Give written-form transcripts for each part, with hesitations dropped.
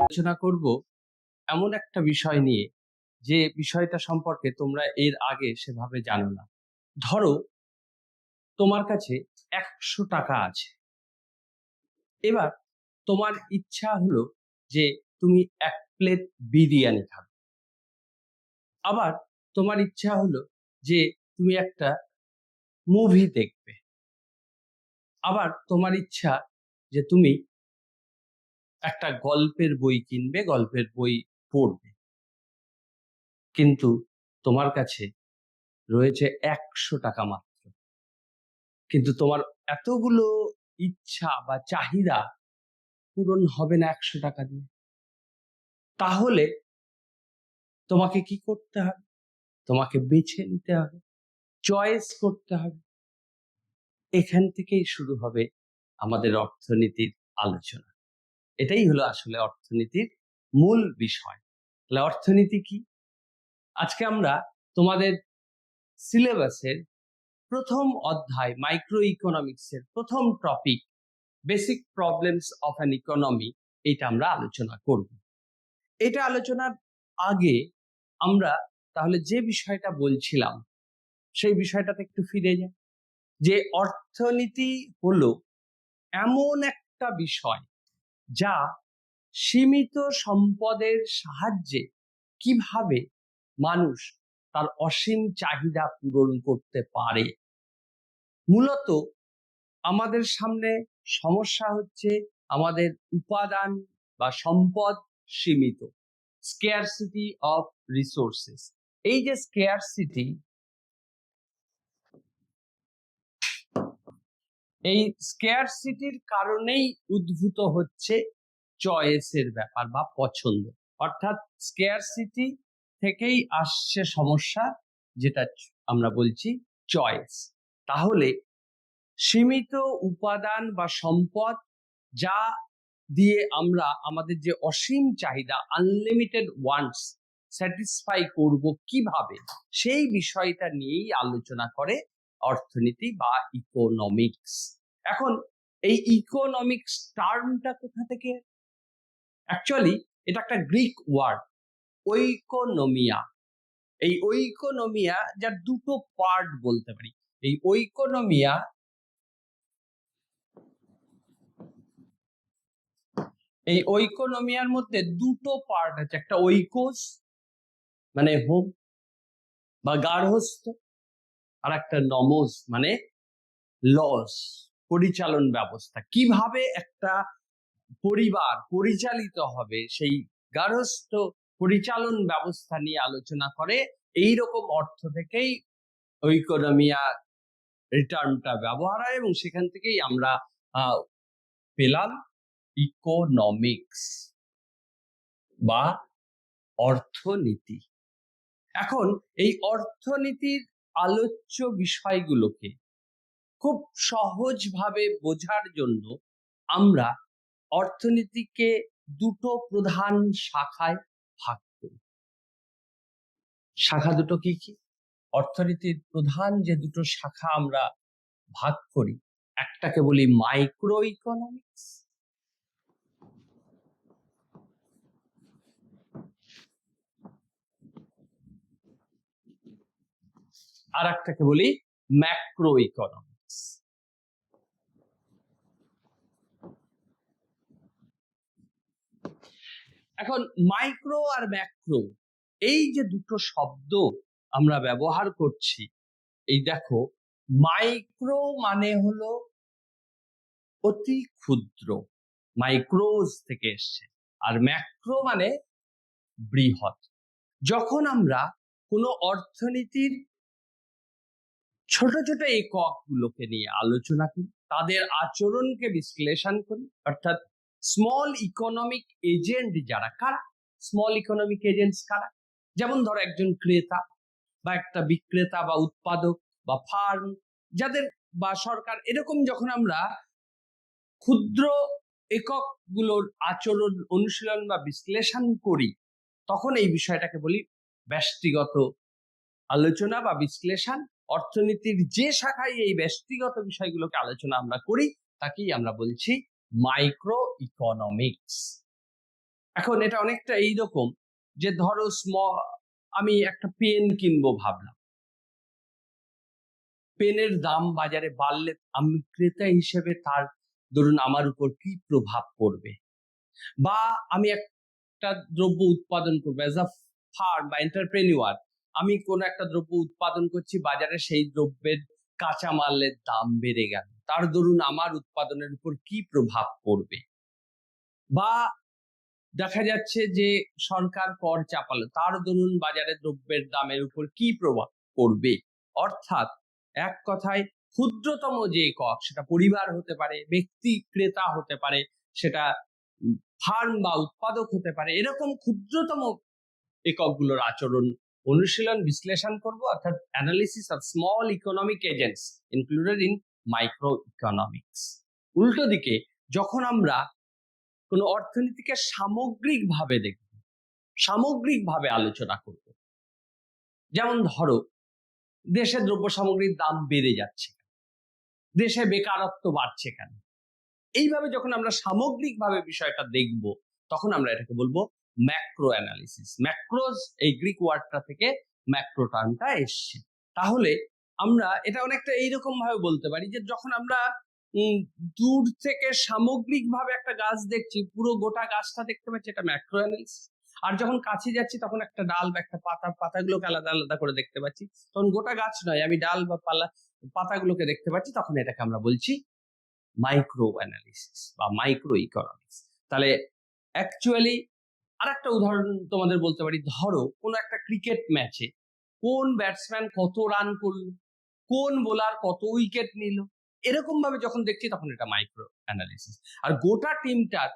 আলোচনা করব এমন একটা বিষয় নিয়ে যে বিষয়টা সম্পর্কে তোমরা এর আগে সেভাবে জানো না। ধরো তোমার কাছে 100 টাকা আছে। এবার তোমার ইচ্ছা হলো যে তুমি 1 প্লেট বিরিয়ানি খাবে। আবার তোমার ইচ্ছা হলো যে তুমি একটা মুভি দেখবে। আবার তোমার ইচ্ছা যে তুমি একটা গল্পের বই কিনবে, গল্পের বই পড়বে। কিন্তু তোমার কাছে রয়েছে 100 টাকা মাত্র। কিন্তু তোমার এতগুলো ইচ্ছা বা চাহিদা পূরণ হবে না 100 টাকা দিয়ে। তাহলে তোমাকে কি করতে হবে? তোমাকে বেছে নিতে হবে, চয়েস করতে হবে। এখান থেকেই শুরু হবে আমাদের অর্থনীতির আলোচনা। এটাই হলো আসলে অর্থনীতির মূল বিষয়। তাহলে অর্থনীতি কি? আজকে আমরা তোমাদের সিলেবাসের প্রথম অধ্যায় মাইক্রো ইকোনমিক্সের প্রথম topic basic problems of an economy, এটা আমরা আলোচনা করব। এটা আলোচনার আগে আমরা তাহলে যে বিষয়টা বলছিলাম সেই বিষয়টাতে একটু ফিরে যাই। যে অর্থনীতি হলো এমন একটা বিষয় যা সীমিত সম্পদের সাহায্যে কিভাবে মানুষ তার অসীম চাহিদা পূরণ করতে পারে। মূলত আমাদের সামনে সমস্যা হচ্ছে আমাদের উপাদান বা সম্পদ সীমিত, স্কেয়ারসিটি অফ রিসোর্সেস। এই যে স্কেয়ারসিটি, এই স্কেয়ারসিটির কারণেই উদ্ভূত হচ্ছে চয়েসের ব্যাপার বা পছন্দ। অর্থাৎ স্কেয়ারসিটি থেকেই আসছে সমস্যা, যেটা আমরা বলছি চয়েস। তাহলে সীমিত উপাদান বা সম্পদ যা দিয়ে আমরা আমাদের যে অসীম চাহিদা, আনলিমিটেড ওয়ান্টস স্যাটিসফাই করব কিভাবে, সেই বিষয়টা নিয়েই আলোচনা করে অর্থনীতি বা ইকোনমিক্স। এখন এই ইকোনমিক্স টার্মটা কোথা থেকে? অ্যাকচুয়ালি এটা একটা গ্রিক ওয়ার্ড, ওইকোনমিয়া। এই ওইকোনমিয়া যার দুটো পার্ট বলতে পারি। এই ওইকোনমিয়া, এই ওইকোনমিয়ার মধ্যে দুটো পার্ট আছে। একটা ওইকোস মানে হোম বা গার্হস্থ্য, আর একটা নমোস মানে লস, পরিচালন ব্যবস্থা। কিভাবে একটা পরিবার পরিচালিত হবে সেই গার্হস্থ্য পরিচালন ব্যবস্থা নিয়ে আলোচনা করে। এই রকম অর্থ থেকেই ওইকোনমিয়া রিটার্মটা ব্যবহার হয় এবং সেখান থেকেই আমরা পেলাম ইকোনমিক্স বা অর্থনীতি। এখন এই অর্থনীতির আলোচ্য বিষয়গুলোকে খুব সহজভাবে বোঝার জন্য আমরা অর্থনীতিকে দুটো প্রধান শাখায় ভাগ করি। শাখা দুটো কি কি? অর্থনীতির প্রধান যে দুটো শাখা আমরা ভাগ করি, একটাকে বলি মাইক্রো ইকোনমিক্স, আর একটাকে বলি ম্যাক্রো ইকোনমিক্স। এখন মাইক্রো আর ম্যাক্রো, এই যে দুটো শব্দ আমরা ব্যবহার করছি, এই দেখো, মাইক্রো মানে হলো অতি ক্ষুদ্র, মাইক্রোজ থেকে এসছে, আর ম্যাক্রো মানে বৃহৎ। যখন আমরা কোনো অর্থনীতির ছোট ছোট একক গুলোকে নিয়ে আলোচনা করি, তাদের আচরণকে বিশ্লেষণ করি, অর্থাৎ স্মল ইকোনমিক এজেন্ট যারা, কারা স্মল ইকোনমিক এজেন্টস কারা? যেমন ধরো একজন ক্রেতা বা একটা বিক্রেতা বা উৎপাদক বা ফার্ম, যাদের বা সরকার, এরকম যখন আমরা ক্ষুদ্র একক গুলোর আচরণ অনুশীলন বা বিশ্লেষণ করি, তখন এই বিষয়টাকে বলি ব্যষ্টিগত আলোচনা বা বিশ্লেষণ। অর্থনীতির যে শাখায় এই ব্যষ্টিগত বিষয়গুলোকে আলোচনা আমরা করি তাকেই আমরা বলছি মাইক্রো ইকোনমিক্স। এখন এটা অনেকটা এইরকম যে ধরো আমি একটা পেন কিনবো ভাবলাম, পেনের দাম বাজারে বাড়লে আমি ক্রেতা হিসেবে তার ধরুন আমার উপর কি প্রভাব পড়বে, বা আমি একটা দ্রব্য উৎপাদন করবো অ্যাজ আ ফার্ম বা এন্টারপ্রেনিউয়ার, আমি কোন একটা দ্রব্য উৎপাদন করছি, বাজারে সেই দ্রব্যের কাঁচামালের দাম বেড়ে গেল, তার দরুন আমার উৎপাদনের উপর কি প্রভাব পড়বে, বা দেখা যাচ্ছে যে সরকার কর চাপালো, তার দরুন বাজারে দ্রব্যের দামের উপর কি প্রভাব পড়বে। অর্থাৎ এক কথায় ক্ষুদ্রতম যে একক, সেটা পরিবার হতে পারে, ব্যক্তি ক্রেতা হতে পারে, সেটা ফার্ম বা উৎপাদক হতে পারে, এরকম ক্ষুদ্রতম এককগুলোর আচরণ অনুশীলন বিশ্লেষণ করব, অর্থাৎ analysis of small economic agents included in micro economics. উল্টো দিকে যখন আমরা কোনো অর্থনীতিকে সামগ্রিকভাবে দেখব, সামগ্রিকভাবে আলোচনা করব, যেমন ধরো দেশে দ্রব্য সামগ্রীর দাম বেড়ে যাচ্ছে, দেশে বেকারত্ব বাড়ছে কেন, এইভাবে যখন আমরা সামগ্রিকভাবে বিষয়টা দেখব, তখন আমরা এটাকে বলবো ম্যাক্রো অ্যানালিসিস। ম্যাক্রোজ এই গ্রিক ওয়ার্ডটা থেকে ম্যাক্রো টার্মটা এসছে। তাহলে আমরা এটা অনেকটা এইরকম ভাবে বলতে পারি যে যখন আমরা দূর থেকে সামগ্রিকভাবে একটা গাছ দেখছি, পুরো গোটা গাছটা দেখতে পাচ্ছি, এটা ম্যাক্রো অ্যানালিসিস। আর যখন কাছে যাচ্ছি তখন একটা ডাল বা একটা পাতাগুলোকে আলাদা আলাদা করে দেখতে পাচ্ছি, তখন গোটা গাছ নয়, আমি ডাল বা পাতাগুলোকে দেখতে পাচ্ছি, তখন এটাকে আমরা বলছি মাইক্রো অ্যানালিসিস বা মাইক্রো ইকোনমিক্স। তাহলে অ্যাকচুয়ালি আর একটা উদাহরণ তোমাদের বলতে পারি, ধরো কোনো একটা ক্রিকেট ম্যাচে কোন ব্যাটসম্যান কত রান করলো, কোন বোলার কত উইকেট নিল, এরকম ভাবে যখন দেখছি তখন এটা মাইক্রো অ্যানালিসিস। আর গোটা টিমটার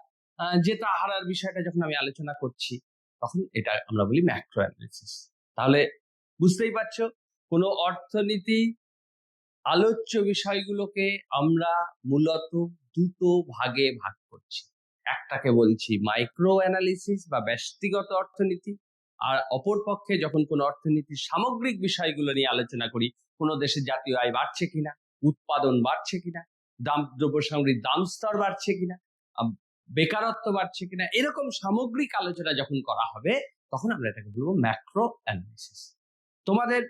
জেতা হারার বিষয়টা যখন আমি আলোচনা করছি, তখন এটা আমরা বলি ম্যাক্রো অ্যানালিসিস। তাহলে বুঝতেই পারছো, কোনো অর্থনীতি আলোচ্য বিষয়গুলোকে আমরা মূলত দুটো ভাগে ভাগ করছি। একটাকে বলছি মাইক্রো অ্যানালিসিস বা ব্যক্তিগত অর্থনীতি, আর অপরপক্ষে যখন কোনো অর্থনীতির সামগ্রিক বিষয়গুলো নিয়ে আলোচনা করি, কোনো দেশের জাতীয় আয় বাড়ছে কিনা, উৎপাদন বাড়ছে কিনা, দ্রব্য সামগ্রীর দাম স্তর বাড়ছে কিনা, বেকারত্ব বাড়ছে কিনা, এরকম সামগ্রিক আলোচনা যখন করা হবে, তখন আমরা এটাকে বলবো ম্যাক্রো অ্যানালিসিস। তোমাদের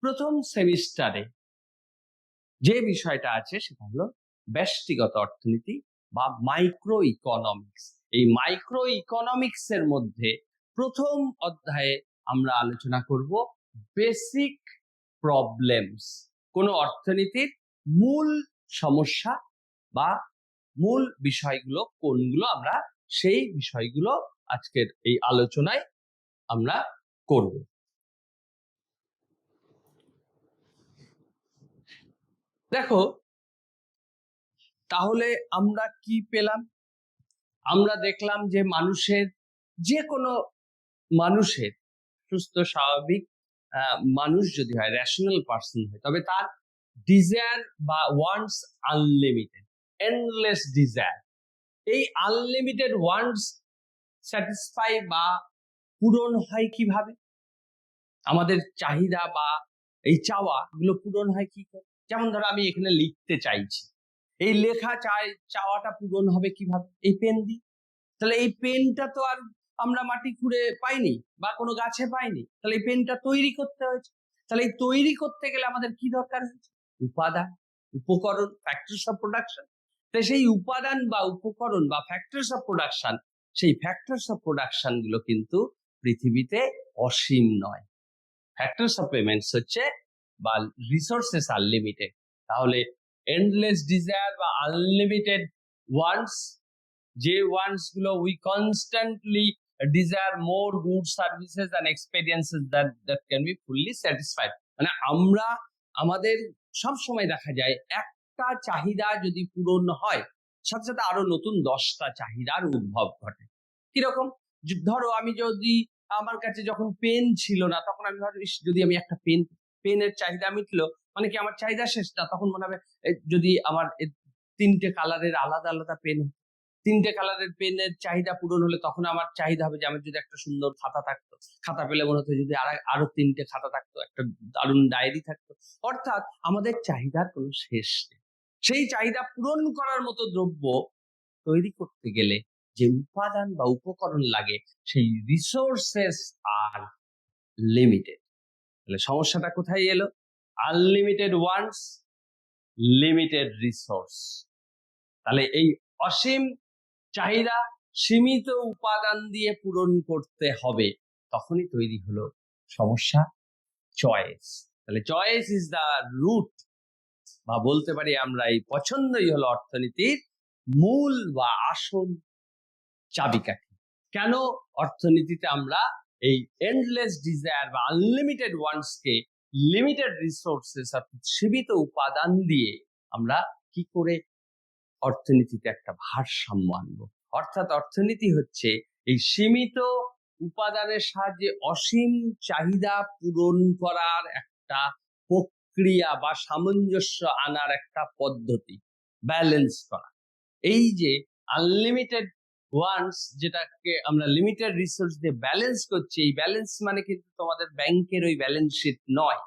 প্রথম সেমিস্টারে যে বিষয়টা আছে সেটা হলো ব্যক্তিগত অর্থনীতি বা মাইক্রো ইকোনমিক্স। এই মাইক্রো ইকোনমিক্স এর মধ্যে প্রথম অধ্যায়ে আমরা আলোচনা করব বেসিক প্রবলেমস, কোন অর্থনীতির মূল সমস্যা বা মূল বিষয়গুলো কোনগুলো, আমরা সেই বিষয়গুলো আজকের এই আলোচনায় আমরা করব। দেখো, তাহলে আমরা কি পেলাম? আমরা দেখলাম যে মানুষের, যে কোনো মানুষের, সুস্থ স্বাভাবিক মানুষ যদি হয়, রেশনাল পার্সন হয়, তবে তার ডিজায়ার বা ওয়ান্টস আনলিমিটেড, এন্ডলেস ডিজায়ার। এই আনলিমিটেড ওয়ান্টস স্যাটিসফাই বা পূরণ হয় কিভাবে? আমাদের চাহিদা বা এই চাওয়া গুলো পূরণ হয় কি করে? যেমন ধরো আমি এখানে লিখতে চাইছি, এই লেখা চাওয়াটা পূরণ হবে কিভাবে? এই পেন দিয়ে। তাহলে এই পেনটা তো আর আমরা মাটি খুঁড়ে পাইনি বা কোনো গাছে পাইনি, তাহলে এই পেনটা তৈরি করতে হয়েছে। তাহলে এই তৈরি করতে গেলে আমাদের কি দরকার হয়েছে? উপাদান, উপকরণ, ফ্যাক্টরস অফ প্রোডাকশন। তাই সেই উপাদান বা উপকরণ বা ফ্যাক্টরস অফ প্রোডাকশন, সেই ফ্যাক্টরস অফ প্রোডাকশন গুলো কিন্তু পৃথিবীতে অসীম নয়। ফ্যাক্টরস অফ পেমেন্টস হচ্ছে বা রিসোর্সেস আর লিমিটেড। তাহলে এন্ডলেস ডিজায়ার বা আনলিমিটেড ওয়ান্টস, যে ওয়ান্টস গুলো we constantly desire more good services and experiences that can be fully satisfied. মানে আমরা, আমাদের সব সময় দেখা যায় একটা চাহিদা যদি পূরণ হয়, সাথে সাথে আরো নতুন 10টা চাহিদার উদ্ভব ঘটে। কিরকম? ধরো আমি যদি, আমার কাছে যখন পেন ছিল না, তখন আমি ভাবি যদি আমি একটা পেনের চাহিদা মিটলো, মানে কি আমার চাহিদা শেষ না? তখন মনে হবে যদি আমার 3টে কালারের আলাদা আলাদা পেন, 3টে কালারের পেনের চাহিদা পূরণ হলে তখন আমার চাহিদা হবে যে আমার যদি একটা সুন্দর খাতা থাকতো, খাতা পেলে মনে হতো যদি আরো 3টে খাতা থাকতো, একটা দারুণ ডায়েরি থাকতো। অর্থাৎ আমাদের চাহিদার কোনো শেষ নেই। সেই চাহিদা পূরণ করার মতো দ্রব্য তৈরি করতে গেলে যে উপাদান বা উপকরণ লাগে সেই রিসোর্সেস আর লিমিটেড। তাহলে সমস্যাটা কোথায় এলো? Unlimited wants, limited resource. তাহলে এই অসীম চাহিদা সীমিত উপাদান দিয়ে পূরণ করতে হবে, তখনই তৈরি হলো সমস্যা চয়েস। তাহলে চয়েস ইজ দ্য রুট, বা বলতে পারি আমরা এই পছন্দই হলো অর্থনীতির মূল বা আসল চাবিকাঠি। কেন অর্থনীতিতে আমরা এই এন্ডলেস ডিজায়ার বা আনলিমিটেড ওয়ান্টসকে লিমিটেড রিসোর্সেস অর্থাৎ সীমিত উপাদান দিয়ে আমরা কি করে অর্থনীতিতে একটা ভারসাম্য আনবো? অর্থাৎ অর্থনীতি হচ্ছে এই সীমিত উপাদানের সাহায্যে অসীম চাহিদা পূরণ করার একটা প্রক্রিয়া বা সামঞ্জস্য আনার একটা পদ্ধতি, ব্যালেন্স করা। এই যে আনলিমিটেড ওয়ান্টস, যেটাকে আমরা লিমিটেড রিসোর্স দিয়ে ব্যালেন্স করছি, এই ব্যালেন্স মানে কিন্তু তোমাদের ব্যাংকের ওই ব্যালেন্স শিট নয়।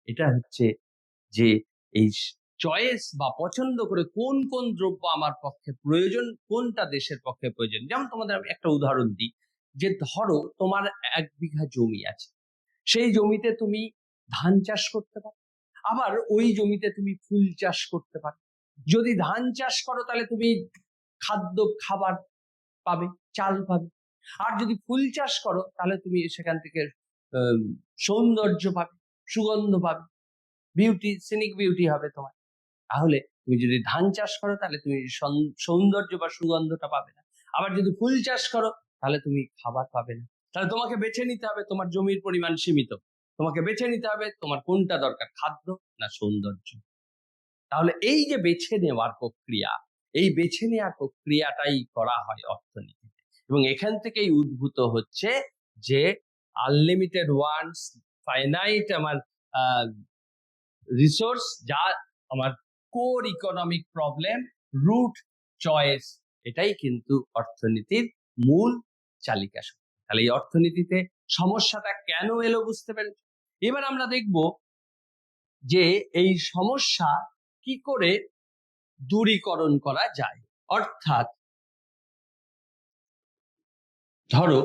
এটা হচ্ছে যে এই চয়েস বা পছন্দ করে কোন কোন দ্রব্য আমার পক্ষে প্রয়োজন, কোনটা দেশের পক্ষে প্রয়োজন। যেমন তোমাদের আমি একটা উদাহরণ দিই, যে ধরো তোমার 1 বিঘা জমি আছে, সেই জমিতে তুমি ধান চাষ করতে পারো, আবার ওই জমিতে তুমি ফুল চাষ করতে পারো। যদি ধান চাষ করো তাহলে তুমি খাবার পাবে, চাল পাবে। আর যদি ফুল চাষ করো তাহলে তুমি সেখান থেকে সৌন্দর্য পাবে, সুগন্ধ পাবে, সিনিক বিউটি হবে তোমার। তাহলে তুমি যদি ধান চাষ করো তাহলে তুমি সৌন্দর্য বা সুগন্ধটা পাবে না, আবার যদি ফুল চাষ করো তাহলে তুমি খাবার পাবে না। তাহলে তোমাকে বেছে নিতে হবে, তোমার জমির পরিমাণ সীমিত, তোমাকে বেছে নিতে হবে তোমার কোনটা দরকার, খাদ্য না সৌন্দর্য। তাহলে এই যে বেছে নেওয়ার প্রক্রিয়া, এই বেছে নেওয়ার প্রক্রিয়াটাই করা হয় অর্থনীতিতে, এবং এখান থেকেই উদ্ভূত হচ্ছে যে আনলিমিটেড ওয়ান্টস, ফাইনাইট আমার রিসোর্স, যা আমার core economic problem, root choice, এটাই কিন্তু অর্থনীতির মূল চালিকা শক্তি। তাহলে এই অর্থনীতিতে সমস্যাটা কেন এলো বুঝতে পেরেছ? এবার আমরা দেখব যে এই সমস্যা কি করে দূরীকরণ করা যায়। অর্থাৎ ধরো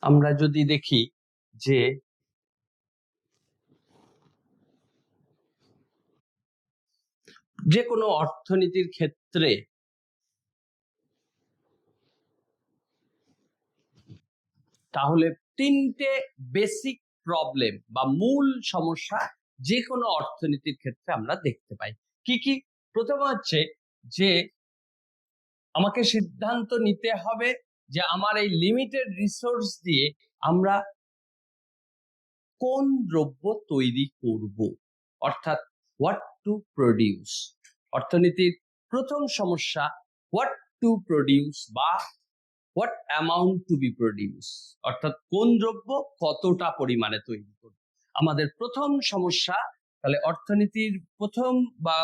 আমরা যদি দেখি যে যে কোনো অর্থনীতির ক্ষেত্রে তাহলে 3টে বেসিক প্রবলেম বা মূল সমস্যা যে কোনো অর্থনীতির ক্ষেত্রে আমরা দেখতে পাই। কি কি? প্রথম হচ্ছে যে আমাকে সিদ্ধান্ত নিতে হবে যে আমার এই লিমিটেড রিসোর্স দিয়ে আমরা কোন দ্রব্য তৈরি করব, অর্থাৎ হোয়াট টু প্রডিউস। অর্থনীতির প্রথম সমস্যা হোয়াট টু প্রডিউস বা what amount to be produce, অর্থাৎ কোন দ্রব্য কতটা পরিমাণে তৈরি করব, আমাদের প্রথম সমস্যা। তাহলে অর্থনীতির প্রথম বা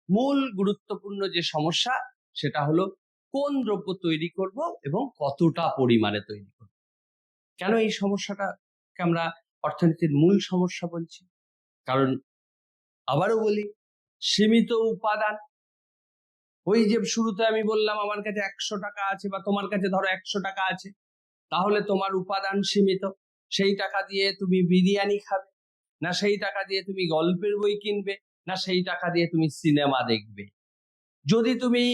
মূল গুরুত্বপূর্ণ যে সমস্যা সেটা হলো কোন দ্রব্য তৈরি করব এবং কতটা পরিমাণে তৈরি করব। কেন এই সমস্যাটাকে আমরা অর্থনীতির মূল সমস্যা বলছি? কারণ আবারও বলি, সীমিত উপাদান। ওই যে শুরুতে আমি বললাম আমার কাছে 100 টাকা আছে বা তোমার কাছে ধরো 100 টাকা আছে, তাহলে তোমার উপাদান সীমিত। সেই টাকা দিয়ে তুমি বিরিয়ানি খাবে না, সেই টাকা দিয়ে তুমি গল্পের বই কিনবে না, সেই টাকা দিয়ে তুমি সিনেমা দেখবে। যদি তুমি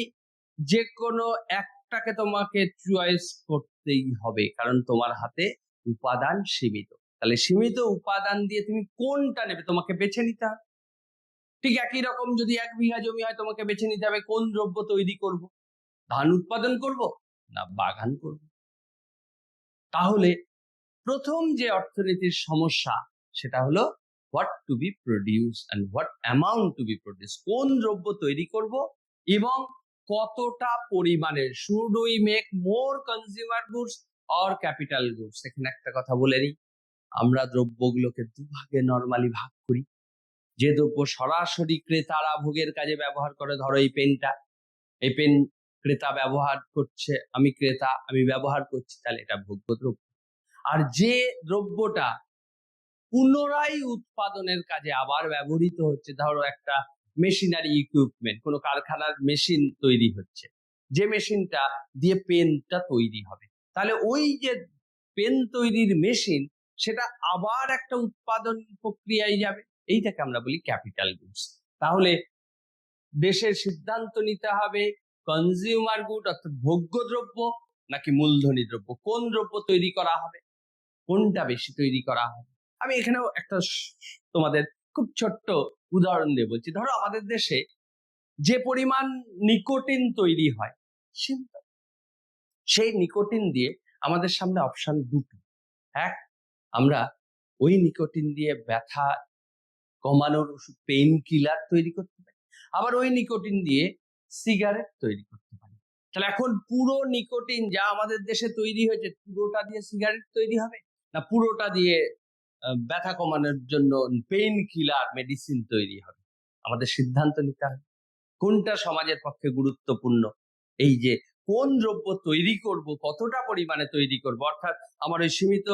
যে কোনো একটাকে তোমাকে চয়েস করতেই হবে, কারণ তোমার হাতে উপাদান সীমিত। তাহলে সীমিত উপাদান দিয়ে তুমি কোনটা নেবে তোমাকে বেছে নিতে হবে। ঠিক একই রকম যদি 1 বিঘা জমি হয়, তোমাকে বেছে নিতে হবে কোন দ্রব্য তৈরি করব, ধান উৎপাদন করব না বাগান করব। তাহলে প্রথম যে অর্থনীতির সমস্যা সেটা হলো what to be produce and what amount to be produce, কোন দ্রব্য তৈরি করব এবং কতটা পরিমাণে। Should we make more consumer goods or capital goods? এখানে একটা কথা বলে নিই, আমরা দ্রব্যগুলোকে দুভাগে নরমালি ভাগ করি। যে দ্রব্য সরাসরি ক্রেতারা ভোগের কাজে ব্যবহার করে, ধরো এই পেনটা, এই পেন ক্রেতা ব্যবহার করছে, আমি ক্রেতা, আমি ব্যবহার করছি, তাহলে এটা ভোগ্য দ্রব্য। আর যে দ্রব্যটা পুনরায় উৎপাদনের কাজে আবার ব্যবহৃত হচ্ছে, ধরো একটা মেশিনারি ইকুইপমেন্ট, কোনো কারখানার মেশিন তৈরি হচ্ছে, যে মেশিনটা দিয়ে পেনটা তৈরি হবে, তাহলে ওই যে পেন তৈরির মেশিন সেটা আবার একটা উৎপাদন প্রক্রিয়ায় যাবে, এইটাকে আমরা বলি ক্যাপিটাল গুডস। তাহলে দেশের সিদ্ধান্ত নিতে হবে কনজিউমার গুড অর্থাৎ ভোগ্য দ্রব্য নাকি মূলধনী দ্রব্য, কোন দ্রব্য তৈরি করা হবে, কোনটা বেশি তৈরি করা হবে। আমি এখানেও একটা তোমাদের খুব ছোট্ট উদাহরণ দিয়ে বলছি। ধরো আমাদের দেশে যে পরিমাণ নিকোটিন তৈরি হয়, সেই নিকোটিন দিয়ে আমাদের সামনে অপশন দুটো। এক, আমরা ওই নিকোটিন দিয়ে ব্যথা কমানোর ওষুধ পেইন কিলার তৈরি করতে পারি, আবার ওই নিকোটিন দিয়ে সিগারেট তৈরি করতে পারি। তাহলে এখন পুরো নিকোটিন যা আমাদের দেশে তৈরি হয়েছে পুরোটা দিয়ে সিগারেট তৈরি হবে, না পুরোটা দিয়ে ব্যথা কমানোর জন্য পেইন কিলার মেডিসিন তৈরি হবে? আমাদের সিদ্ধান্ত নিতে হবে কোনটা সমাজের পক্ষে গুরুত্বপূর্ণ। এই যে কোন দ্রব্য তৈরি করব, কতটা পরিমাণে তৈরি করব, অর্থাৎ আমার ওই সীমিত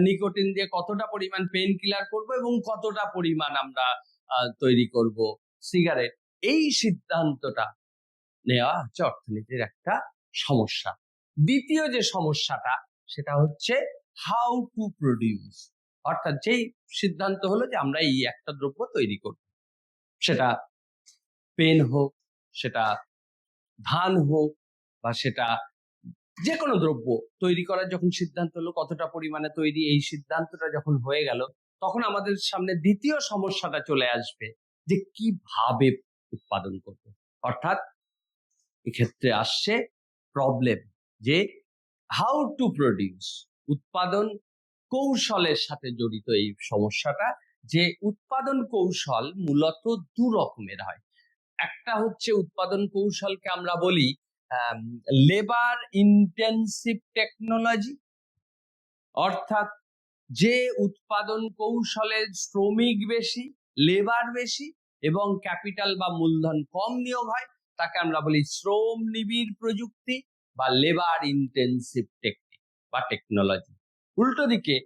নিকোটিন দিয়ে কতটা পরিমাণ পেইন কিলার করব এবং কতটা পরিমাণ আমরা তৈরি করব সিগারেট, এই সিদ্ধান্তটা নেওয়া হচ্ছে অর্থনীতির একটা সমস্যা। দ্বিতীয় যে সমস্যাটা সেটা হচ্ছে হাউ টু প্রডিউস, অর্থাৎ যেই সিদ্ধান্ত হলো যে আমরা এই একটা দ্রব্য তৈরি করব, সেটা পেন হোক, সেটা ধান হোক, বা সেটা যে কোনো দ্রব্য তৈরি করার যখন সিদ্ধান্ত হলো কতটা পরিমাণে তৈরি, এই সিদ্ধান্তটা যখন হয়ে গেল তখন আমাদের সামনে দ্বিতীয় সমস্যাটা চলে আসবে যে কিভাবে উৎপাদন করব। অর্থাৎ এক্ষেত্রে আসছে প্রবলেম যে হাউ টু প্রডিউস, উৎপাদন কৌশলের সাথে জড়িত এই সমস্যাটা। যে উৎপাদন কৌশল মূলত দু রকমের হয়। একটা হচ্ছে উৎপাদন কৌশলকে আমরা বলি লেবার ইন্টেন্সিভ টেকনোলজি, অর্থাৎ যে উৎপাদন কৌশলের শ্রমিক বেশি, লেবার বেশি এবং ক্যাপিটাল বা মূলধন কম নিয়োগ হয়, তাকে আমরা বলি শ্রম নিবিড় প্রযুক্তি বা লেবার ইন্টেন্সিভ টেকনিক বা টেকনোলজি। উল্টো দিকে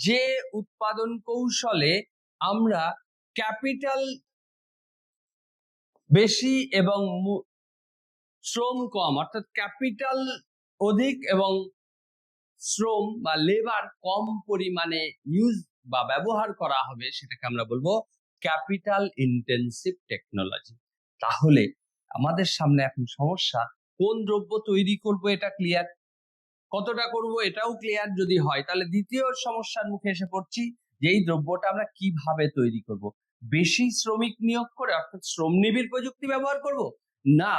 যে উৎপাদন কৌশলে আমরা ক্যাপিটাল বেশি এবং শ্রম কম, অর্থাৎ ক্যাপিটাল অধিক এবং শ্রম বা লেবার কম পরিমাণে ইউজ বা ব্যবহার করা হবে, সেটাকে আমরা বলবো ক্যাপিটাল ইন্টেন্সিভ টেকনোলজি। তাহলে আমাদের সামনে এখন সমস্যা, কোন দ্রব্য তৈরি করব এটা ক্লিয়ার, কতটা করব এটাও ক্লিয়ার যদি হয়, তাহলে দ্বিতীয় সমস্যার মুখে এসে পড়ছি যে এই দ্রব্যটা আমরা কিভাবে তৈরি করব। বেশি শ্রমিক নিয়োগ করে অর্থাৎ শ্রম নিবিড় প্রযুক্তি ব্যবহার করব, না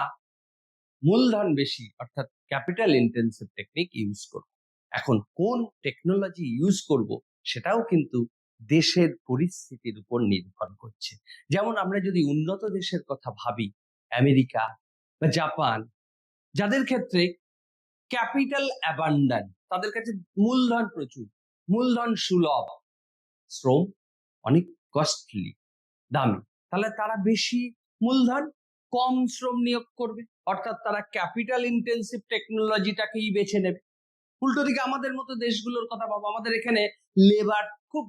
মূলধন বেশি অর্থাৎ ক্যাপিটাল ইন্টেন্সিভ টেকনিক ইউজ করব। এখন কোন টেকনোলজি ইউজ করব সেটাও কিন্তু দেশের পরিস্থিতির উপর নির্ভর করছে। যেমন আমরা যদি উন্নত দেশের কথা ভাবি, আমেরিকা বা জাপান, যাদের ক্ষেত্রে ক্যাপিটাল অ্যাবান্ডান্ট, তাদের কাছে মূলধন প্রচুর, মূলধন সুলভ, শ্রম অনেক কস্টলি, দামি, তাহলে তারা বেশি মূলধন কম শ্রম নিয়োগ করবে, অর্থাৎ তারা ক্যাপিটাল ইন্টেন্সিভ টেকনোলজিটাকেই বেছে নেবে। উল্টো দিকে আমাদের মতো দেশগুলোর কথা ভাবো, আমাদের এখানে লেবার খুব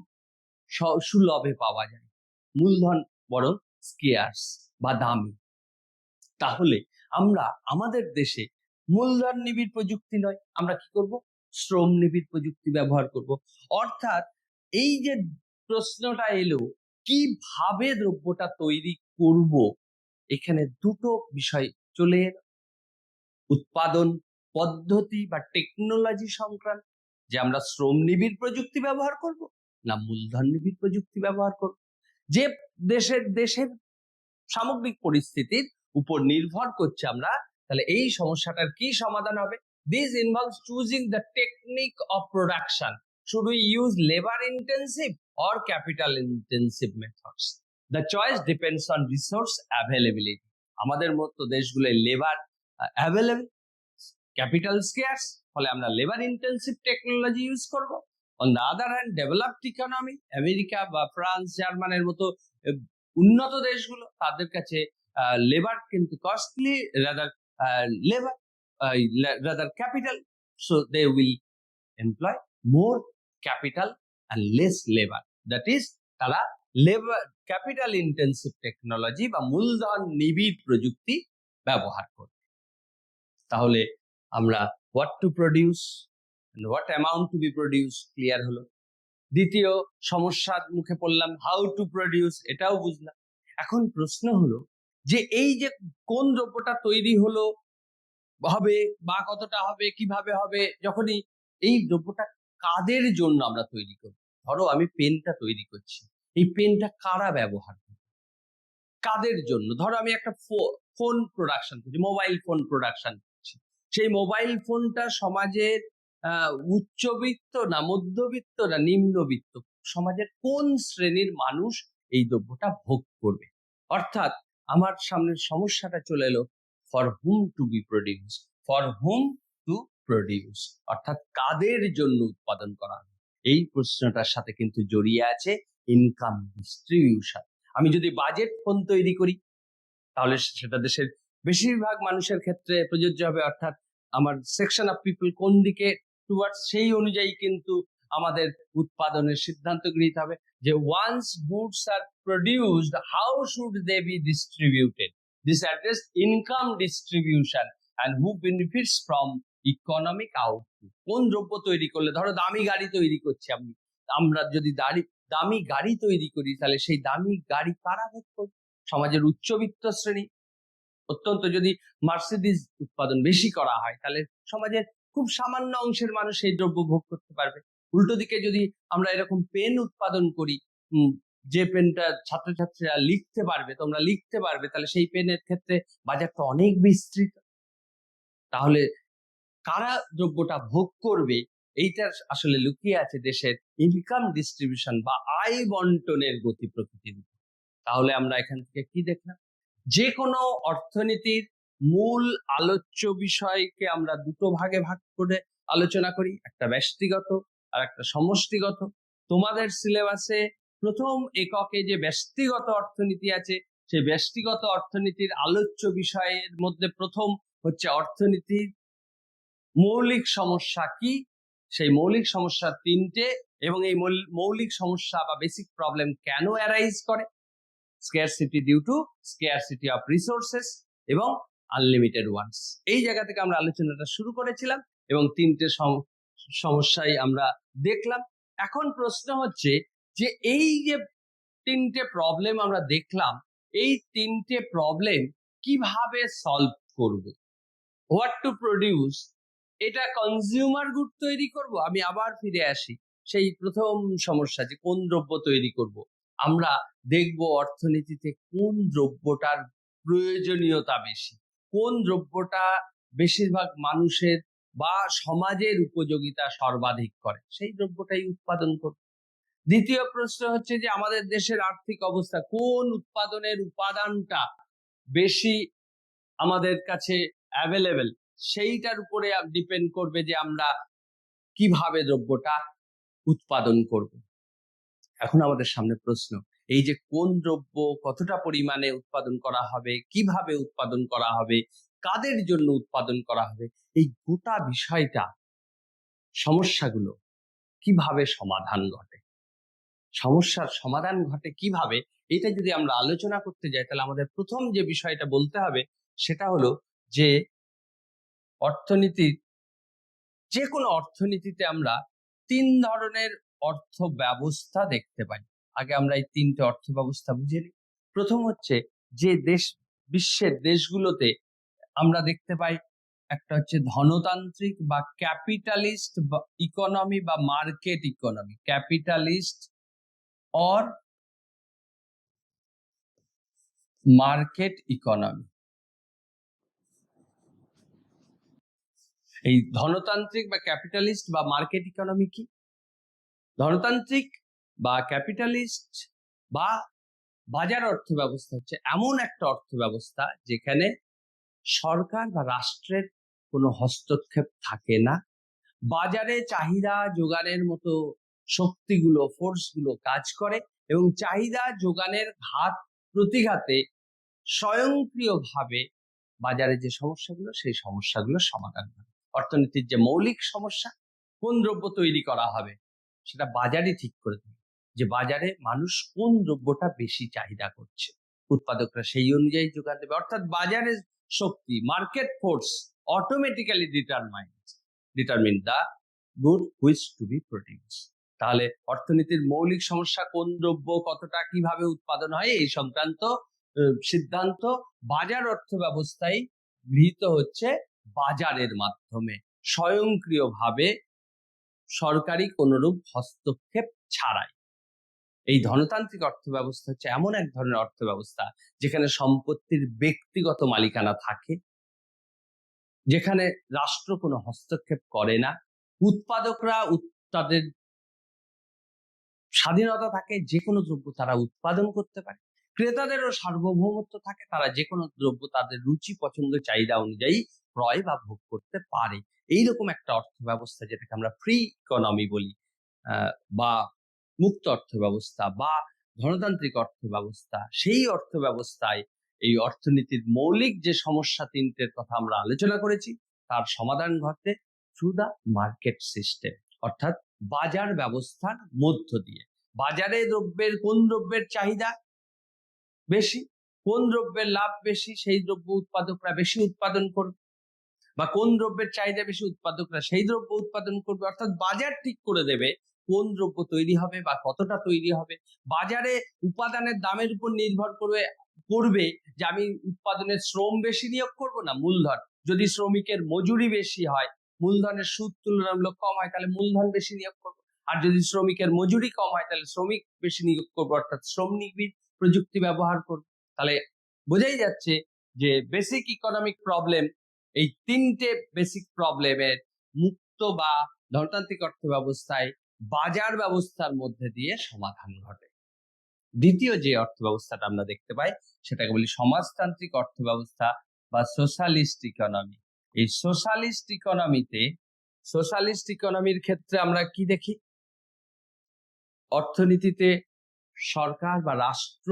সুলভে পাওয়া যায়, মূলধন বরং স্কেয়ার্স বা দামি। তাহলে আমরা আমাদের দেশে মূলধন নিবিড় প্রযুক্তি নয়, আমরা কি করব, শ্রম নিবিড় প্রযুক্তি ব্যবহার করব। অর্থাৎ এই যে প্রশ্নটা এলো কিভাবে দ্রব্যটা তৈরি করব, এখানে দুটো বিষয় চলে এলো, উৎপাদন পদ্ধতি বা টেকনোলজি সংক্রান্ত, যে আমরা শ্রম নিবিড় প্রযুক্তি ব্যবহার করব না মূলধন নিবিড় প্রযুক্তি ব্যবহার করব। যে দেশের সামগ্রিক পরিস্থিতির উপর নির্ভর করছে আমরা, তাহলে এই সমস্যাটার কি সমাধান হবে? This involves choosing the technique of production. Should we use labor intensive or capital intensive methods? The choice depends on resource availability. আমাদের মতো দেশগুলো লেবার অ্যাভেলেবল, ক্যাপিটাল স্কেয়ার্স, ফলে আমরা লেবার ইন্টেন্সিভ টেকনোলজি ইউজ করব। On the other hand developed economy, America বা France জার্মানের মতো উন্নত দেশগুলো, তাদের কাছে লেবার কিন্তু costly, rather capital, so they will employ more capital and less labour. That is তারা লেবার ক্যাপিটাল ইন্টেন্সিভ টেকনোলজি বা মূলধন নিবিড় প্রযুক্তি ব্যবহার করবে। তাহলে আমরা what to produce, what amount to be produce clear হলো। দ্বিতীয় সমস্যার মুখে পড়লাম, হাউ টু প্রডিউস, এটাও বুঝলাম। এখন প্রশ্ন হলো যে এই যে কোন দ্রব্যটা তৈরি হলো, হবে বা কতটা হবে, কিভাবে হবে, যখনই এই দ্রব্যটা কাদের জন্য আমরা তৈরি করব। ধরো আমি পেনটা তৈরি করছি, এই পেনটা কারা ব্যবহার করবে, কাদের জন্য? ধরো আমি একটা ফোন প্রোডাকশন করছি, মোবাইল ফোন প্রোডাকশন করছি, সেই মোবাইল ফোনটা সমাজের উচ্চবিত্ত না মধ্যবিত্ত না নিম্নবিত্ত, সমাজের কোন শ্রেণীর মানুষ এই দ্রব্যটা ভোগ করবে? অর্থাৎ আমার সামনের সমস্যাটা চলে এলো, for whom to be produce, for whom to produce, অর্থাৎ কাদের জন্য উৎপাদন করা হবে। এই প্রশ্নটার সাথে কিন্তু জড়িয়ে আছে ইনকাম ডিস্ট্রিবিউশন। আমি যদি বাজেট ফোন তৈরি করি তাহলে সেটা দেশের বেশিরভাগ মানুষের ক্ষেত্রে প্রযোজ্য হবে, অর্থাৎ আমার সেকশন অফ পিপল কোন দিকে টুয়ার্ডস, সেই অনুযায়ী কিন্তু আমাদের উৎপাদনের সিদ্ধান্ত গৃহীত হবে যে once goods are produced how should they be distributed, this address income distribution and who benefits from economic output. কোন দ্রব্য তৈরি করলে, ধরো দামি গাড়ি তৈরি করছি আমরা যদি দামি গাড়ি তৈরি করি তাহলে সেই দামি গাড়ি কারা ভোগ করবে? সমাজের উচ্চবিত্ত শ্রেণী। অত্যন্ত যদি মার্সিডিজ উৎপাদন বেশি করা হয় তাহলে সমাজের খুব সামান্য অংশের মানুষ সেই দ্রব্য ভোগ করতে পারবে। উল্টো দিকে যদি আমরা এরকম পেন উৎপাদন করি, যে পেনটা ছাত্রছাত্রীরা লিখতে পারবে, তোমরা লিখতে পারবে, তাহলে সেই পেনের ক্ষেত্রে বাজারটা অনেক বিস্তৃত। তাহলে কারা দ্রব্যটা ভোগ করবে, এইটার আসলে লুকিয়ে আছে দেশের ইনকাম ডিস্ট্রিবিউশন বা আয় বন্টনের গতি প্রকৃতির। তাহলে আমরা এখান থেকে কি দেখলাম, যে কোনো অর্থনীতির মূল আলোচ্য বিষয়কে আমরা দুটো ভাগে ভাগ করে আলোচনা করি, একটা ব্যষ্টিগত আর একটা সমষ্টিগত। তোমাদের সিলেবাসে প্রথম এককে যে ব্যষ্টিগত অর্থনীতি আছে, সেই ব্যষ্টিগত অর্থনীতির আলোচ্য বিষয়ের মধ্যে প্রথম হচ্ছে অর্থনীতির মৌলিক সমস্যা কি, সেই মৌলিক সমস্যা তিনটে, এবং এই মৌলিক সমস্যা বা বেসিক প্রবলেম কেন অ্যারাইজ করে, scarcity due to scarcity of resources এবং unlimited ones। এই জায়গা থেকে আমরা আলোচনাটা শুরু করেছিলাম এবং তিনটে সমস্যাই আমরা দেখলাম। এখন প্রশ্ন হচ্ছে যে এই যে তিনটে প্রবলেম আমরা দেখলাম, এই তিনটে প্রবলেম কিভাবে সলভ করব? হোয়াট টু প্রডিউস, এটা কনজিউমার গুড তৈরি করব। আমি আবার ফিরে আসি সেই প্রথম সমস্যা, যে কোন দ্রব্য তৈরি করব। আমরা দেখব অর্থনীতিতে কোন দ্রব্যটার প্রয়োজনীয়তা বেশি, কোন দ্রব্যটা বেশিরভাগ মানুষের বা সমাজের উপযোগিতা সর্বাধিক করে, সেই দ্রব্যটাই উৎপাদন করব। দ্বিতীয় প্রশ্ন হচ্ছে যে আমাদের দেশের আর্থিক অবস্থা, কোন উৎপাদনের উপাদানটা বেশি আমাদের কাছে অ্যাভেলেবেল, সেইটার উপরে ডিপেন্ড করবে যে আমরা কিভাবে দ্রব্যটা উৎপাদন করব। এখন আমাদের সামনে প্রশ্ন, এই যে কোন দ্রব্য কতটা পরিমাণে উৎপাদন করা হবে, কিভাবে উৎপাদন করা হবে, কাদের জন্য উৎপাদন করা হবে, এই গোটা বিষয়টা, সমস্যাগুলো কিভাবে সমাধান ঘটে, সমস্যার সমাধান ঘটে কিভাবে, এটা যদি আমরা আলোচনা করতে যাই তাহলে আমাদের প্রথম যে বিষয়টা বলতে হবে সেটা হলো যে অর্থনীতির, যে কোনো অর্থনীতিতে আমরা তিন ধরনের অর্থ ব্যবস্থা দেখতে পাই। আগে আমরা এই তিনটে অর্থ ব্যবস্থা বুঝে নিই। প্রথম হচ্ছে যে বিশ্বের দেশগুলোতে আমরা দেখতে পাই, একটা হচ্ছে ধনতান্ত্রিক বা ক্যাপিটালিস্ট ইকোনমি বা market economy, capitalist or market economy. এই ধনতান্ত্রিক বা ক্যাপিটালিস্ট বা মার্কেট ইকোনমি কি? ধনতান্ত্রিক বা ক্যাপিটালিস্ট বা বাজার অর্থ ব্যবস্থা হচ্ছে এমন একটা অর্থ ব্যবস্থা যেখানে সরকার বা রাষ্ট্রের কোনো হস্তক্ষেপ থাকে না, বাজারে চাহিদা যোগানের মতো শক্তিগুলো, ফোর্সগুলো কাজ করে এবং চাহিদা যোগানের ঘাত প্রতিঘাতে স্বয়ংক্রিয়ভাবে বাজারে যে সমস্যাগুলো, সেই সমস্যাগুলো সমাধান করে। অর্থনীতির যে মৌলিক সমস্যা, কোন দ্রব্য তৈরি করা হবে, সেটা বাজারই ঠিক করে দেবে। যে বাজারে মানুষ কোন দ্রব্যটা বেশি চাহিদা করছে, উৎপাদকরা সেই অনুযায়ী যোগান দেবে। অর্থাৎ বাজারের শক্তি, market force automatically determine the good which to be produce. তাহলে অর্থনীতির মৌলিক সমস্যা কোন দ্রব্য কতটা কিভাবে উৎপাদন হয় এই সংক্রান্ত সিদ্ধান্ত বাজার অর্থ ব্যবস্থায় গৃহীত হচ্ছে বাজারের মাধ্যমে, স্বয়ংক্রিয়ভাবে, সরকারি কোনরূপ হস্তক্ষেপ ছাড়াই। এই ধনতান্ত্রিক অর্থ ব্যবস্থা হচ্ছে এমন এক ধরনের অর্থ ব্যবস্থা যেখানে সম্পত্তির ব্যক্তিগত মালিকানা থাকে, যেখানে রাষ্ট্র কোনো হস্তক্ষেপ করে না, উৎপাদকরা তাদের স্বাধীনতা থাকে, যে কোনো দ্রব্য তারা উৎপাদন করতে পারে, ক্রেতাদেরও সার্বভৌমত্ব থাকে, তারা যে কোনো দ্রব্য তাদের রুচি পছন্দ চাহিদা অনুযায়ী ক্রয় বা ভোগ করতে পারে। এইরকম একটা অর্থ ব্যবস্থা যেটাকে আমরা ফ্রি ইকোনমি বলি, বা মুক্ত অর্থ ব্যবস্থা বা ধনতান্ত্রিক অর্থ ব্যবস্থা, সেই অর্থ ব্যবস্থায় এই অর্থনীতির মৌলিক যে সমস্যা তিনটের কথা আমরা আলোচনা করেছি তার সমাধান ঘটে থ্রু দ্য মার্কেট সিস্টেম, অর্থাৎ বাজার ব্যবস্থার মধ্য দিয়ে। বাজারে কোন দ্রব্যের চাহিদা বেশি, কোন দ্রব্যের লাভ বেশি, সেই দ্রব্য উৎপাদকরা বেশি উৎপাদন করবে, বা কোন দ্রব্যের চাহিদা বেশি, উৎপাদকরা সেই দ্রব্য উৎপাদন করবে। অর্থাৎ বাজার ঠিক করে দেবে কোন দ্রব্য তৈরি হবে বা কতটা তৈরি হবে। বাজারে উপাদানের দামের উপর নির্ভর করবে যে আমি উৎপাদনের শ্রম বেশি নিয়োগ করব না মূলধন। যদি শ্রমিকের মজুরি বেশি হয়, মূলধনের সুদ তুলনামূলক কম হয়, তাহলে মূলধন বেশি নিয়োগ করবো। আর যদি শ্রমিকের মজুরি কম হয় তাহলে শ্রমিক বেশি নিয়োগ করবো, অর্থাৎ শ্রম নিবিড় প্রযুক্তি ব্যবহার করবো। তাহলে বোঝাই যাচ্ছে যে বেসিক ইকোনমিক প্রবলেম, এই তিনটে বেসিক প্রবলেমের মুক্ত বা ধনতান্ত্রিক অর্থ ব্যবস্থায় বাজার ব্যবস্থার মধ্যে দিয়ে সমাধান ঘটে। দ্বিতীয় যে অর্থ ব্যবস্থাটা আমরা দেখতে পাই সেটাকে বলি সমাজতান্ত্রিক অর্থ ব্যবস্থা বা সোশ্যালিস্ট ইকোনমি। এই সোশ্যালিস্ট ইকোনমির ক্ষেত্রে আমরা কি দেখি, অর্থনীতিতে সরকার বা রাষ্ট্র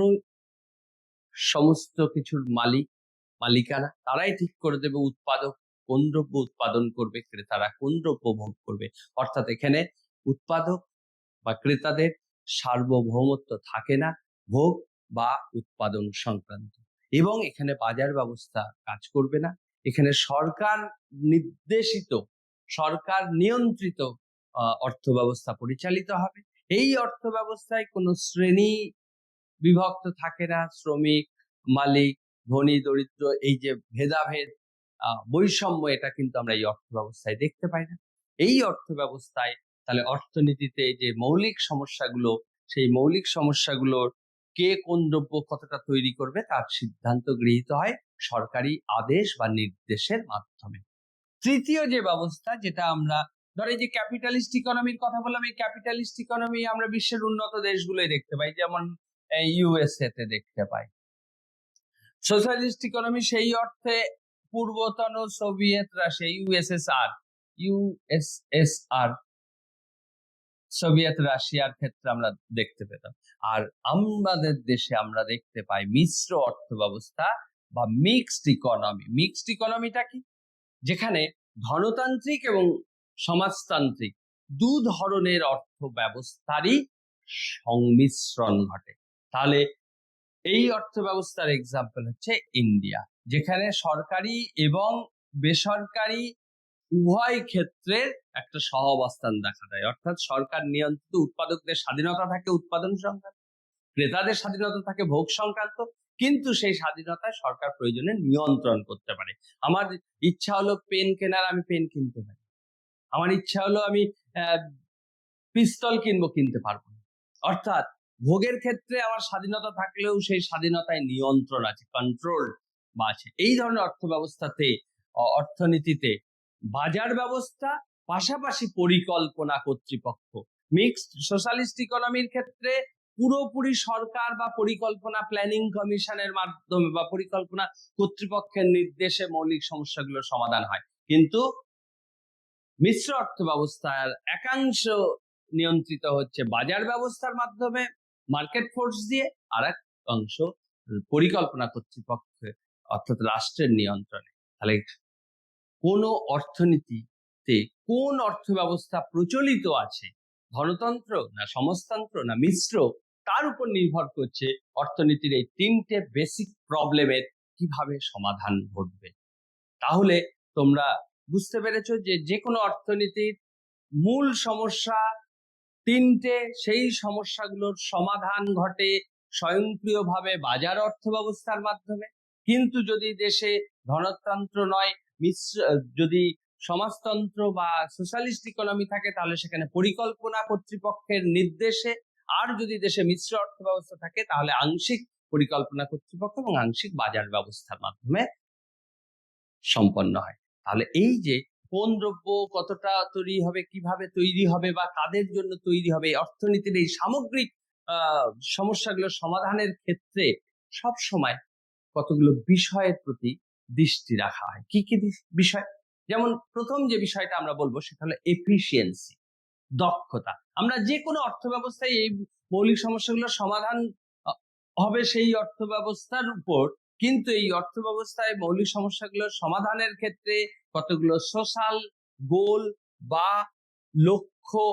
সমস্ত কিছুর মালিকানা, তারাই ঠিক করে দেবে উৎপাদক কোন দ্রব্য উৎপাদন করবে, ক্রেতারা কোন দ্রব্য ভোগ করবে। অর্থাৎ এখানে উৎপাদক বা ক্রেতাদের সার্বভৌমত্ব থাকে না ভোগ বা উৎপাদন সংক্রান্ত, এবং এখানে বাজার ব্যবস্থা কাজ করবে না। এখানে সরকার নির্দেশিত, সরকার নিয়ন্ত্রিত অর্থ ব্যবস্থা পরিচালিত হবে। এই অর্থ ব্যবস্থায় কোনো শ্রেণী বিভক্ত থাকে না, শ্রমিক, মালিক, ধনী, দরিদ্র, এই যে ভেদাভেদ, বৈষম্য, এটা কিন্তু আমরা এই অর্থ ব্যবস্থায় দেখতে পাই না। এই অর্থ ব্যবস্থায় তাহলে অর্থনীতিতে যে মৌলিক সমস্যাগুলো, সেই মৌলিক সমস্যাগুলোর কে কোন দ্রব্য কতটা তৈরি করবে তার সিদ্ধান্ত গৃহীত হয় সরকারি আদেশ বা নির্দেশের মাধ্যমে। তৃতীয় যে ব্যবস্থা, যেটা আমরা ধর এই যে ক্যাপিটালিস্ট ইকোনমির কথা বললাম, এই ক্যাপিটালিস্ট ইকোনমি আমরা বিশ্বের উন্নত দেশগুলোই দেখতে পাই, যেমন ইউএসএ তে দেখতে পাই। সোশ্যালিস্ট ইকোনমি সেই অর্থে পূর্বতন সোভিয়েত রাশিয়া, ইউএসএসআর সোভিয়েত রাশিয়ার ক্ষেত্রে আমরা দেখতে পেতাম। আর আমাদের দেশে আমরা দেখতে পাই মিশ্র অর্থ ব্যবস্থা বা মিক্সড ইকোনমি। মিক্সড ইকোনমিটা কি, যেখানে ধনতান্ত্রিক এবং সমাজতান্ত্রিক দু ধরনের অর্থ ব্যবস্থারই সংমিশ্রণ ঘটে। তাহলে এই অর্থ ব্যবস্থার এক্সাম্পল হচ্ছে ইন্ডিয়া, যেখানে সরকারি এবং বেসরকারি উভয় ক্ষেত্রের একটা সহাবস্থান দেখা যায়। অর্থাৎ সরকার নিয়ন্ত্রিত, উৎপাদকদের স্বাধীনতা থাকে উৎপাদন সংক্রান্ত, ক্রেতাদের স্বাধীনতা থাকে ভোগ সংক্রান্ত, কিন্তু সেই স্বাধীনতায় সরকার প্রয়োজনে নিয়ন্ত্রণ করতে পারে। আমার ইচ্ছা হলো পেন কেনার, আমি পেন কিনতে পারি। আমার ইচ্ছা হলো আমি পিস্তল কিনতে পারবো না। অর্থাৎ ভোগের ক্ষেত্রে আমার স্বাধীনতা থাকলেও সেই স্বাধীনতায় নিয়ন্ত্রণ আছে, কন্ট্রোল বা আছে। এই ধরনের অর্থ ব্যবস্থাতে, অর্থনীতিতে বাজার ব্যবস্থা পাশাপাশি পরিকল্পনা কর্তৃপক্ষ। মিক্সড সোশ্যালিস্ট ইকোনমির ক্ষেত্রে পুরোপুরি সরকার বা পরিকল্পনা প্ল্যানিং কমিশনের মাধ্যমে বা পরিকল্পনা কর্তৃপক্ষের নির্দেশে মৌলিক সমস্যাগুলোর সমাধান হয়, কিন্তু মিশ্র অর্থ ব্যবস্থার একাংশ নিয়ন্ত্রিত হচ্ছে বাজার ব্যবস্থার মাধ্যমে, মার্কেট ফোর্স দিয়ে, আর এক অংশ পরিকল্পনা কর্তৃপক্ষে অর্থাৎ রাষ্ট্রের নিয়ন্ত্রণে। তাহলে কোন অর্থনীতিতে কোন অর্থ ব্যবস্থা প্রচলিত আছে ধনতন্ত্র না সমাজতন্ত্র না মিশ্র, তার উপর নির্ভর করছে অর্থনীতির এই তিনটে বেসিক প্রবলেমের কিভাবে সমাধান ঘটবে। তাহলে তোমরা বুঝতে পেরেছো যে যে কোনো অর্থনীতির মূল সমস্যা তিনটে, সেই সমস্যাগুলোর সমাধান ঘটে স্বয়ংক্রিয়ভাবে বাজার অর্থ ব্যবস্থার মাধ্যমে। কিন্তু যদি দেশে ধনতন্ত্র নয় মিশ্র, যদি সমাজতন্ত্র বা সোশ্যালিস্ট ইকোনমি থাকে তাহলে সেখানে পরিকল্পনা কর্তৃপক্ষের নির্দেশে, আর যদি দেশে মিশ্র অর্থ ব্যবস্থা থাকে তাহলে আংশিক পরিকল্পনা কর্তৃপক্ষ এবং আংশিক বাজার ব্যবস্থার মাধ্যমে সম্পন্ন হয়। তাহলে এই যে কোন দ্রব্য কতটা তৈরি হবে, কিভাবে তৈরি হবে বা কাদের জন্য তৈরি হবে, অর্থনীতির এই সামগ্রিক সমস্যাগুলো সমাধানের ক্ষেত্রে সব সময় কতগুলো বিষয়ের প্রতি দৃষ্টি রাখা হয়। কি কি বিষয়? যেমন প্রথম যে বিষয়টা আমরা বলবো সেটা হলো এফিসিয়েন্সি, দক্ষতা। আমরা যে কোনো অর্থ ব্যবস্থায় এই মৌলিক সমস্যাগুলোর সমাধান হবে সেই অর্থ ব্যবস্থার উপর, কিন্তু এই অর্থ ব্যবস্থায় মৌলিক সমস্যাগুলোর সমাধানের ক্ষেত্রে কতগুলো সোশ্যাল গোল বা লক্ষ্য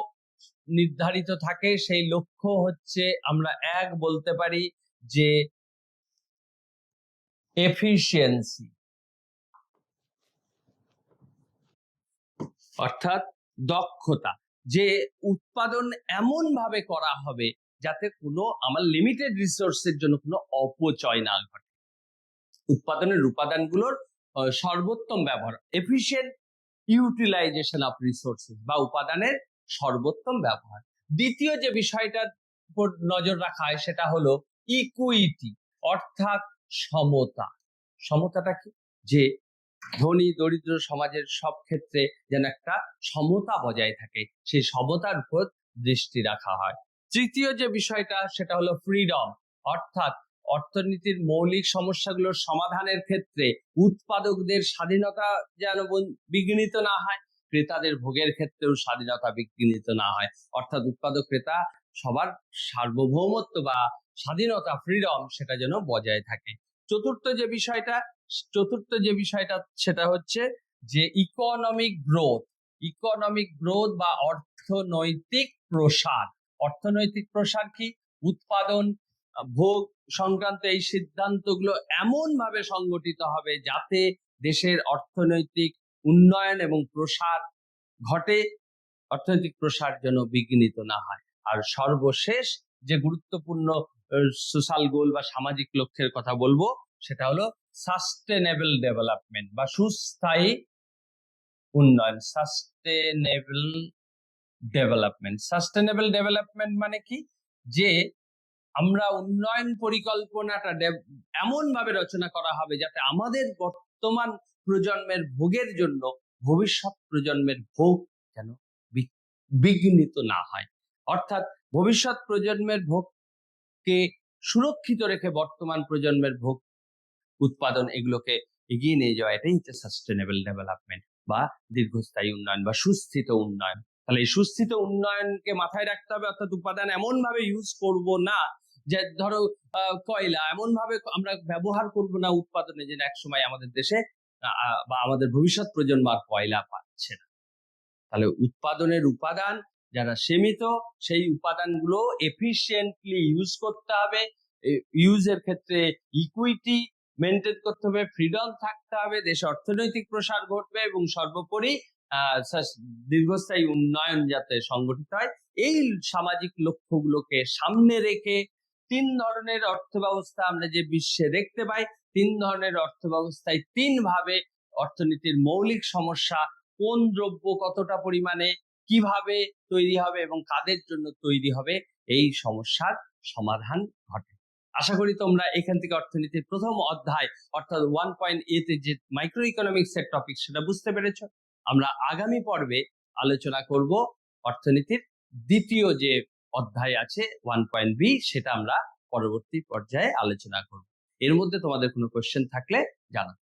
নির্ধারিত থাকে। সেই লক্ষ্য হচ্ছে আমরা এক বলতে পারি যে এফিসিয়েন্সি, অর্থাৎ দক্ষতা, যে উৎপাদন এমন ভাবে করা হবে যাতে কোনো আমার লিমিটেড রিসোর্সের জন্য কোনো অপচয় না ঘটে, উৎপাদনের উপাদানগুলোর সর্বোত্তম ব্যবহার, এফিশিয়েন্ট ইউটিলাইজেশন অফ রিসোর্সেস বা উপাদানের সর্বোত্তম ব্যবহার। দ্বিতীয় যে বিষয়টার উপর নজর রাখা হয় সেটা হলো ইকুইটি, অর্থাৎ সমতা। সমতাটা কি? যে ধনী দরিদ্র সমাজের সব ক্ষেত্রে যেন একটা সমতা বজায় থাকে, সেই সমতার উপর দৃষ্টি রাখা হয়। তৃতীয় যে বিষয়টা সেটা হলো ফ্রিডম, অর্থাৎ অর্থনীতির মৌলিক সমস্যাগুলোর সমাধানের ক্ষেত্রে উৎপাদকদের স্বাধীনতা যেন বিঘ্নিত না হয়, ক্রেতাদের ভোগের ক্ষেত্রেও স্বাধীনতা বিঘ্নিত না হয়, অর্থাৎ উৎপাদক ক্রেতা সবার সার্বভৌমত্ব বা স্বাধীনতা, ফ্রিডম, সেটা যেন বজায় থাকে। চতুর্থ যে বিষয়টা সেটা হচ্ছে যে ইকোনমিক গ্রোথ বা অর্থনৈতিক প্রসার। অর্থনৈতিক প্রসার কি? উৎপাদন, ভোগ সংক্রান্ত এই সিদ্ধান্তগুলো এমন ভাবে সংগঠিত হবে যাতে দেশের অর্থনৈতিক উন্নয়ন এবং প্রসার ঘটে, অর্থনৈতিক প্রসার যেন বিঘ্নিত না হয়। আর সর্বশেষ যে গুরুত্বপূর্ণ সোশ্যাল গোল বা সামাজিক লক্ষ্যের কথা বলবো সেটা হলো সাস্টেনেবল ডেভেলপমেন্ট বা সুস্থায়ী উন্নয়ন। সাস্টেনেবল ডেভেলপমেন্ট মানে কি? যে আমরা উন্নয়ন পরিকল্পনাটা এমন ভাবে রচনা করা হবে যাতে আমাদের বর্তমান প্রজন্মের ভোগের জন্য ভবিষ্যৎ প্রজন্মের ভোগ যেন বিঘ্নিত না হয়, অর্থাৎ ভবিষ্যৎ প্রজন্মের ভোগকে সুরক্ষিত রেখে বর্তমান প্রজন্মের ভোগ উৎপাদন এগুলোকে এগিয়ে নিয়ে যাওয়া, এটাই হচ্ছে সাস্টেনেবল ডেভেলপমেন্ট বা দীর্ঘস্থায়ী উন্নয়ন বা সুস্থিত উন্নয়ন। তাহলে এই সুস্থিত উন্নয়নকে মাথায় রাখতে হবে, অর্থাৎ উপাদান এমন ভাবে ইউজ করব না যে ধরো কয়লা এমন ভাবে আমরা ব্যবহার করব না উৎপাদনে যে একসময় আমাদের দেশে বা আমাদের ভবিষ্যৎ প্রজন্ম আর কয়লা পাচ্ছে না। তাহলে উৎপাদনের উপাদান যারা সীমিত, সেই উপাদানগুলো এফিশিয়েন্টলি ইউজ করতে হবে। ইউজের ক্ষেত্রে ইকুইটি মেনটেন করতে হবে, ফ্রিডম থাকতে হবে, দেশে অর্থনৈতিক প্রসার ঘটবে এবং সর্বোপরি দীর্ঘস্থায়ী উন্নয়ন যাতে সংগঠিত হয়। এই সামাজিক লক্ষ্যগুলোকে সামনে রেখে তিন ধরনের অর্থ ব্যবস্থা আমরা যে বিশ্বে দেখতে পাই, তিন ধরনের অর্থ ব্যবস্থায় তিন ভাবে অর্থনীতির মৌলিক সমস্যা, কোন দ্রব্য কতটা পরিমাণে কিভাবে তৈরি হবে এবং কাদের জন্য তৈরি হবে, এই সমস্যার সমাধান ঘটে। আশা করি তোমরা এখান থেকে অর্থনীতির প্রথম অধ্যায় অর্থাৎ 1.a তে যে মাইক্রো ইকোনমিক্স এর টপিক সেটা বুঝতে পেরেছো। আমরা আগামী পর্বে আলোচনা করব অর্থনীতির দ্বিতীয় যে অধ্যায় আছে 1.b, সেটা আমরা পরবর্তী পর্যায়ে আলোচনা করব। এর মধ্যে তোমাদের কোনো কোশ্চেন থাকলে জানাও।